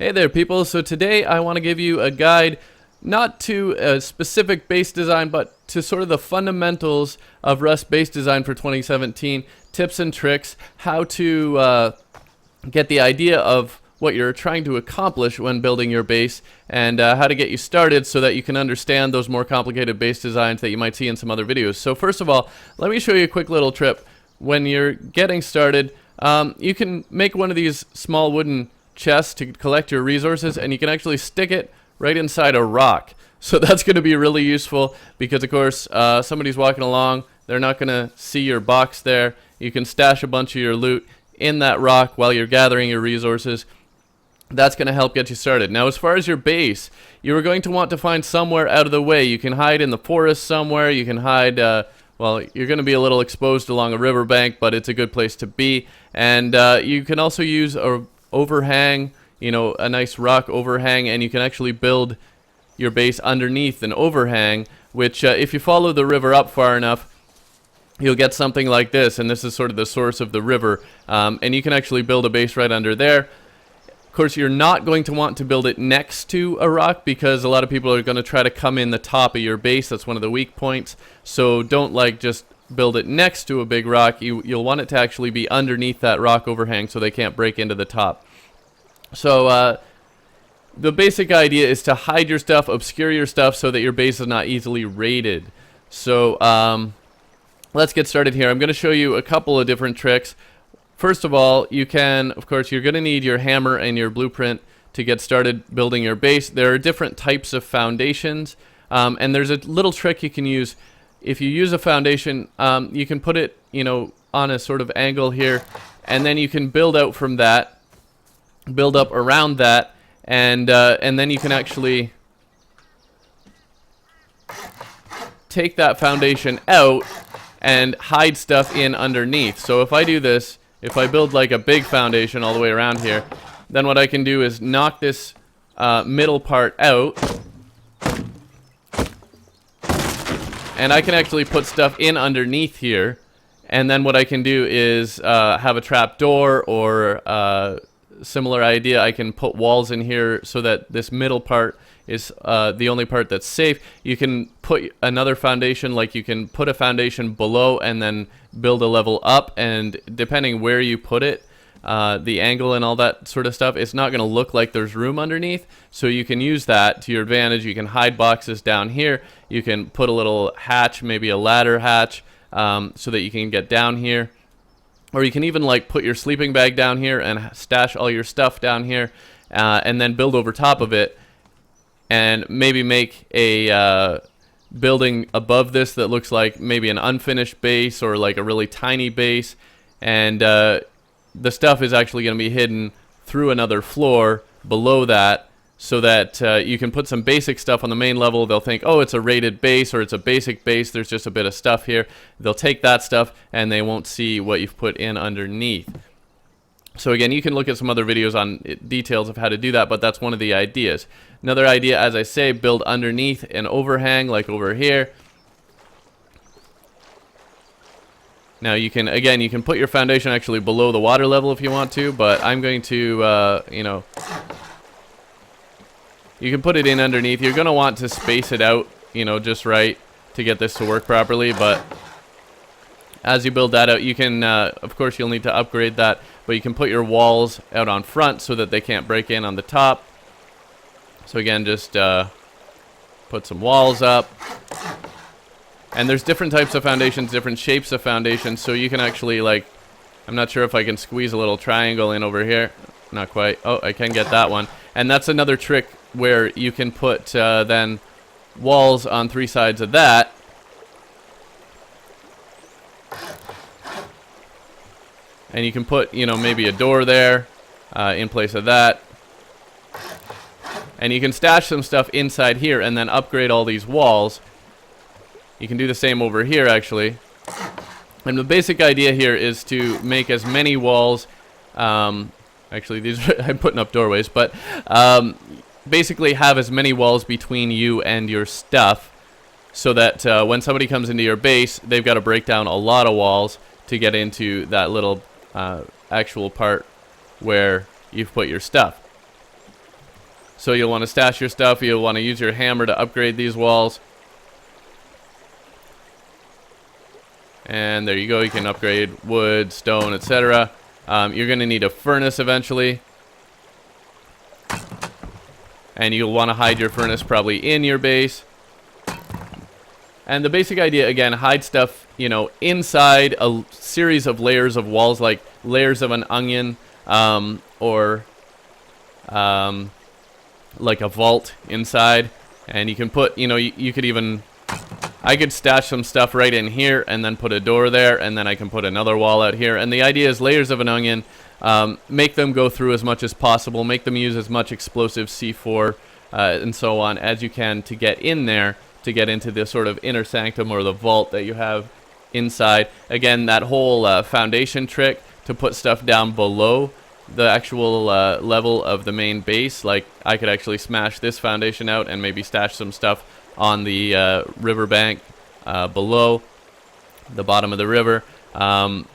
Hey there, people. So today I want to give you a guide not to a specific base design, but to sort of the fundamentals of Rust base design for 2017, tips and tricks, how to get the idea of what you're trying to accomplish when building your base, and how to get you started so that you can understand those more complicated base designs that you might see in some other videos. So first of all, let me show you a quick little trip. When you're getting started, you can make one of these small wooden chests to collect your resources, and you can actually stick it right inside a rock. So that's going to be really useful because, of course, somebody's walking along, they're not going to see your box there. You can stash a bunch of your loot in that rock while you're gathering your resources. That's going to help get you started. Now, as far as your base, you are going to want to find somewhere out of the way. You can hide in the forest somewhere. You can hide, well, you're going to be a little exposed along a riverbank, but it's a good place to be. And you can also use a overhang, you know, a nice rock overhang, and you can actually build your base underneath an overhang, which if you follow the river up far enough, you'll get something like this, and this is sort of the source of the river, and you can actually build a base right under there. Of course, you're not going to want to build it next to a rock because a lot of people are going to try to come in the top of your base. That's one of the weak points, so don't just build it next to a big rock. You'll want it to actually be underneath that rock overhang so they can't break into the top. So the basic idea is to hide your stuff, obscure your stuff so that your base is not easily raided. So let's get started here. I'm going to show you a couple of different tricks. First of all, you can, of course, you're going to need your hammer and your blueprint to get started building your base. There are different types of foundations, and there's a little trick you can use. If you use a foundation, you can put it, you know, on a sort of angle here, and then you can build out from that, build up around that, and then you can actually take that foundation out and hide stuff in underneath. So if I do this, if I build like a big foundation all the way around here, then what I can do is knock this middle part out, and I can actually put stuff in underneath here, and then what I can do is have a trap door or similar idea. I can put walls in here so that this middle part is the only part that's safe. You can put another foundation, like you can put a foundation below and then build a level up, and depending where you put it, the angle and all that sort of stuff, it's not going to look like there's room underneath, so you can use that to your advantage. You can hide boxes down here. You can put a little hatch, maybe a ladder hatch, so that you can get down here. Or you can even like put your sleeping bag down here and stash all your stuff down here, and then build over top of it, and maybe make a building above this that looks like maybe an unfinished base or like a really tiny base, and the stuff is actually going to be hidden through another floor below that, so that you can put some basic stuff on the main level. They'll think, oh, it's a rated base or it's a basic base, there's just a bit of stuff here. They'll take that stuff and they won't see what you've put in underneath. So again, you can look at some other videos on details of how to do that, but that's one of the ideas. Another idea, as I say, build underneath an overhang like over here. Now you can, again, you can put your foundation actually below the water level if you want to, but I'm going to, you know, you can put it in underneath. You're going to want to space it out, you know, just right to get this to work properly, but as you build that out, you can, of course, you'll need to upgrade that, but you can put your walls out on front so that they can't break in on the top. So again, just put some walls up. And there's different types of foundations, different shapes of foundations, so you can actually, like, I'm not sure if I can squeeze a little triangle in over here. Not quite. Oh, I can get that one. And that's another trick where you can put then walls on three sides of that. And you can put, you know, maybe a door there in place of that. And you can stash some stuff inside here and then upgrade all these walls. You can do the same over here, actually. And the basic idea here is to make as many walls. Actually, these I'm putting up doorways, but basically have as many walls between you and your stuff, so that when somebody comes into your base, they've got to break down a lot of walls to get into that little actual part where you've put your stuff. So you'll want to stash your stuff. You'll want to use your hammer to upgrade these walls. And there you go. You can upgrade wood, stone, etc. You're going to need a furnace eventually. And you'll want to hide your furnace probably in your base. And the basic idea, again, hide stuff, you know, inside a series of layers of walls, like layers of an onion, or like a vault inside. And you can put, you know, you could even, I could stash some stuff right in here and then put a door there, and then I can put another wall out here. And the idea is layers of an onion, make them go through as much as possible, make them use as much explosive C4 and so on as you can to get in there, to get into this sort of inner sanctum or the vault that you have inside. Again, that whole foundation trick to put stuff down below the actual level of the main base. Like, I could actually smash this foundation out and maybe stash some stuff on the riverbank below the bottom of the river. And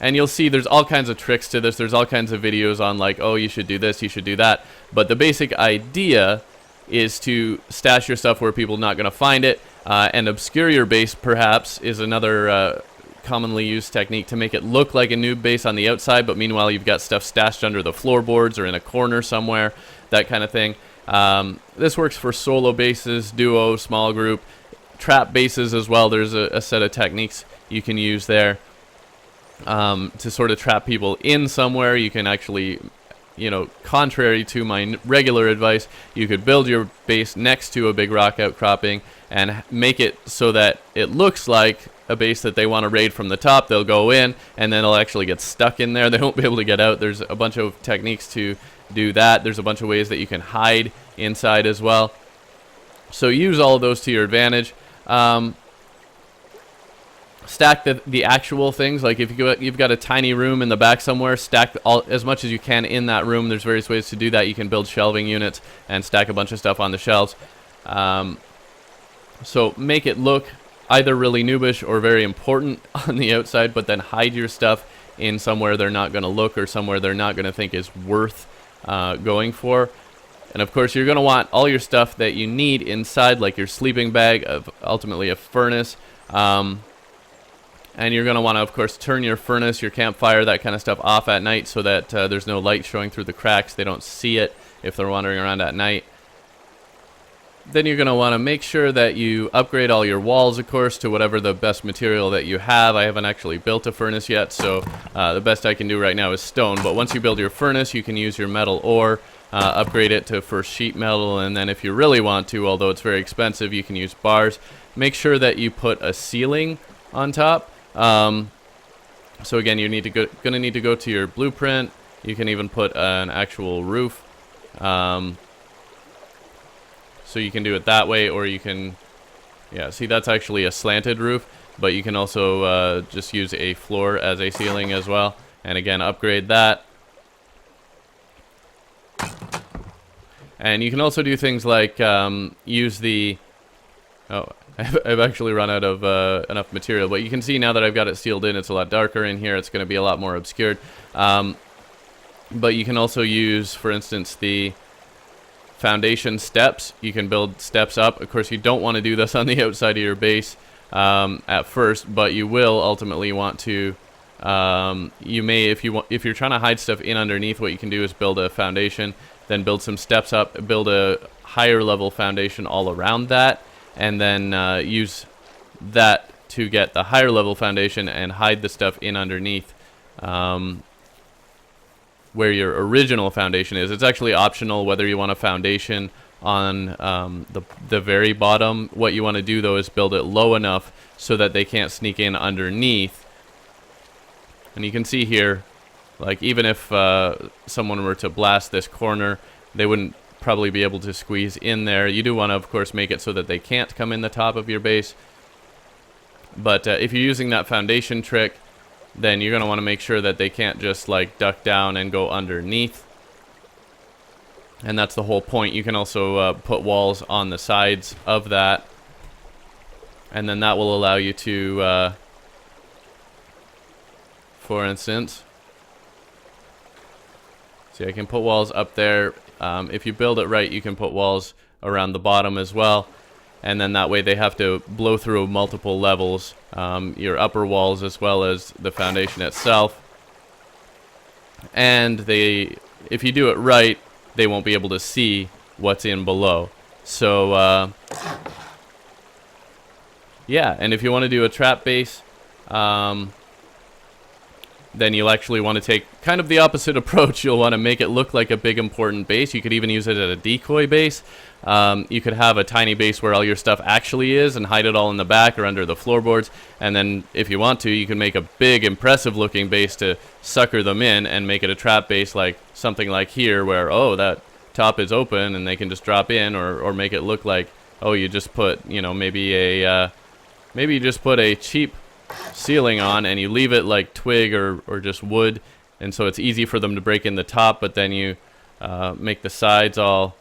you'll see there's all kinds of tricks to this. There's all kinds of videos on like, oh, you should do this, you should do that. But the basic idea is to stash your stuff where people are not going to find it, and obscure your base, perhaps, is another commonly used technique to make it look like a noob base on the outside, but meanwhile you've got stuff stashed under the floorboards or in a corner somewhere, that kind of thing. This works for solo bases, duo, small group, trap bases as well. There's a set of techniques you can use there to sort of trap people in somewhere. You can actually, you know, contrary to my regular advice, you could build your base next to a big rock outcropping and make it so that it looks like a base that they want to raid from the top. They'll go in and then they'll actually get stuck in there. They won't be able to get out. There's a bunch of techniques to do that. There's a bunch of ways that you can hide inside as well. So use all of those to your advantage. Stack the actual things. Like if you've got a tiny room in the back somewhere, stack as much as you can in that room. There's various ways to do that. You can build shelving units and stack a bunch of stuff on the shelves. So make it look either really noobish or very important on the outside, but then hide your stuff in somewhere they're not going to look, or somewhere they're not going to think is worth going for. And of course, you're going to want all your stuff that you need inside, like your sleeping bag, ultimately a furnace. And you're going to want to, of course, turn your furnace, your campfire, that kind of stuff off at night so that there's no light showing through the cracks. They don't see it if they're wandering around at night. Then you're going to want to make sure that you upgrade all your walls, of course, to whatever the best material that you have. I haven't actually built a furnace yet, so the best I can do right now is stone. But once you build your furnace, you can use your metal ore, upgrade it to first sheet metal, and then if you really want to, although it's very expensive, you can use bars. Make sure that you put a ceiling on top. So again, you need to gonna need to go to your blueprint. You can even put an actual roof. So you can do it that way, or you can, yeah, see, that's actually a slanted roof, but you can also just use a floor as a ceiling as well. And again, upgrade that. And you can also do things like use the, oh, I've actually run out of enough material, but you can see now that I've got it sealed in, it's a lot darker in here. It's going to be a lot more obscured. But you can also use, for instance, the foundation steps. You can build steps up. Of course, you don't want to do this on the outside of your base at first, but you will ultimately want to. You may, if you're trying to hide stuff in underneath, what you can do is build a foundation, then build some steps up, build a higher level foundation all around that, and then use that to get the higher level foundation and hide the stuff in underneath where your original foundation is. It's actually optional whether you want a foundation on the very bottom. What you want to do though is build it low enough so that they can't sneak in underneath. And you can see here, like, even if someone were to blast this corner, they wouldn't probably be able to squeeze in there. You do want to, of course, make it so that they can't come in the top of your base. But if you're using that foundation trick, then you're going to want to make sure that they can't just like duck down and go underneath. And that's the whole point. You can also put walls on the sides of that, and then that will allow you to, for instance, see, I can put walls up there. If you build it right, you can put walls around the bottom as well, and then that way they have to blow through multiple levels, your upper walls as well as the foundation itself. And if you do it right, they won't be able to see what's in below. So yeah, and if you want to do a trap base, then you'll actually want to take kind of the opposite approach. You'll want to make it look like a big important base. You could even use it as a decoy base. You could have a tiny base where all your stuff actually is and hide it all in the back or under the floorboards. And then if you want to, you can make a big impressive looking base to sucker them in and make it a trap base, like something like here where, oh, that top is open and they can just drop in, or make it look like, oh, you just put, you know, maybe you just put a cheap ceiling on and you leave it like twig or just wood, and so it's easy for them to break in the top, but then you make the sides all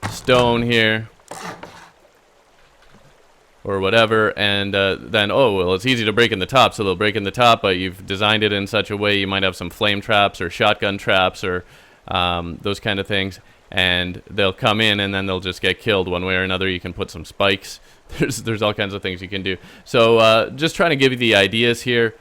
stone here or whatever, and then, oh, well, it's easy to break in the top, so they'll break in the top, but you've designed it in such a way you might have some flame traps or shotgun traps or those kind of things, and they'll come in and then they'll just get killed one way or another. You can put some spikes. There's all kinds of things you can do. So just trying to give you the ideas here,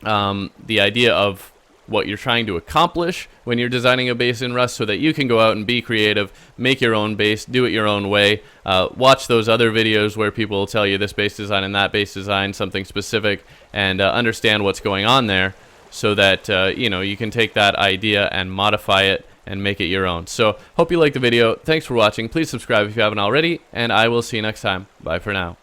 the idea of what you're trying to accomplish when you're designing a base in Rust, so that you can go out and be creative, make your own base, do it your own way. Watch those other videos where people will tell you this base design and that base design, something specific, and understand what's going on there, so that you know, you can take that idea and modify it and make it your own. So hope you liked the video. Thanks for watching. Please subscribe if you haven't already, and I will see you next time. Bye for now.